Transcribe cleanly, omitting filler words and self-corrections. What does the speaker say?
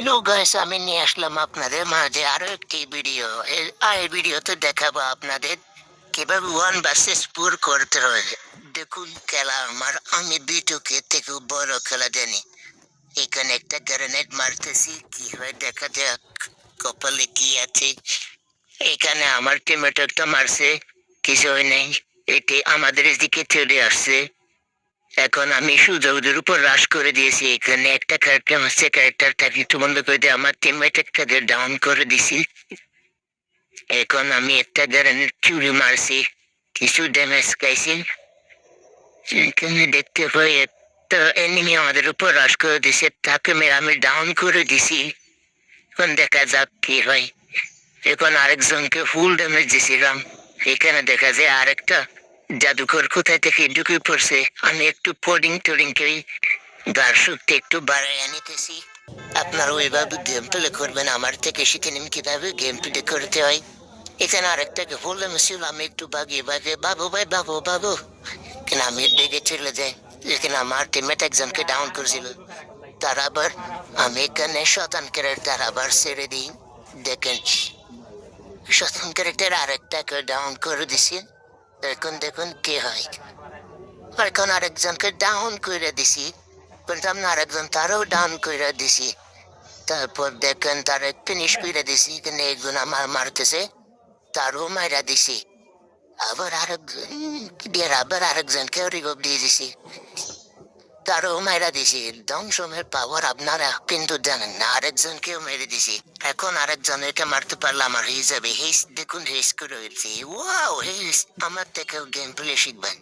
Hello guys, আমি নিয়ে আসলাম আপনাদের মাঝে আরো একটি ভিডিও। এই ভিডিওতে দেখাবো আপনাদের কিভাবে 1 vs 4 করতে হয়। দেখুন খেলা আমার, আমি বিটুকে থেকে বড় খেলা জানি। এখানে একটা গ্রেনেড মারতেছি, কি হয় দেখা যাক। কপালে কি আছে। এখানে আমার টিমমেট একটা মারছে, কিছু হয় নাই। এটি আমাদের দিকে চলে আসছে। এখন আমি সুযোগের উপর হ্রাস করে দিয়েছি। এখানে একটা ক্যারেক্টার আছে, ক্যারেক্টারটাকে একটু বন্ধ করে দিয়ে আমার টিমমেট একটা ডাউন করে দিছি। এখন আমি একটা গ্রেনেড চুরি মারছি, কিছু ড্যামেজ খাইছি। এখানে দেখতে পাই একটা এনিমি আমাদের উপর হ্রাস করে দিছে, তাকে আমি ডাউন করে দিছি। এখন দেখা যাক কি হয়। এখন আরেকজনকে ফুল ড্যামেজ দিছিলাম। এখানে দেখা যায় আরেকটা জাদুকর কোথায় থেকে ঢুকে পড়ছে। আমি একটু পোডিং টোডিং করি, গার শক্তি একটু বাড়াই আনিতেছি। আপনারা ওইভাবে গেম প্লে করবেন, আমার থেকে শিখে নিন কিভাবে গেম প্লে করতে হয়। এখানে আরেকটাকে বললাম ছিল, আমি একটু বাগিয়ে বাগিয়ে বাবু ভাই বাবু বাবু, কিন্তু আমি ডেকে চলে যাই। এখানে আমার টিমমেট একজনকে ডাউন করেছিল, তার আবার আমি এখানে শতান ক্যারেক্টার আবার ছেড়ে দিই। দেখেন শতান ক্যারেক্টার আরেকটাকে ডাউন করে দিছি। এখন দেখুন কি হয়। এখন আরেকজনকে ডাউন করে দিছি, কিন্তু আমি আরেকজন তারও ডাউন করে দিছি। তারপর দেখেন তার ফিনিশ করে দিছি, কিন্তু একজন আমার মারতেছে, তারও মাইরা দিছি। আবার আরেকজন আবার আরেকজনকে রিভাইভ দিয়ে দিছি, তারও মাইরা দিছি। ধ্বংসমের পাওয়ার আপনারা কিন্তু জানেন না। আরেকজনকেও মেরে দিছি। এখন আরেকজনকে মারতে পারলে আমার হয়ে যাবে। হেস দেখুন, হেস করে হয়েছে। ওয়াও, হেস আমার থেকেও গেম প্লে শিখবেন।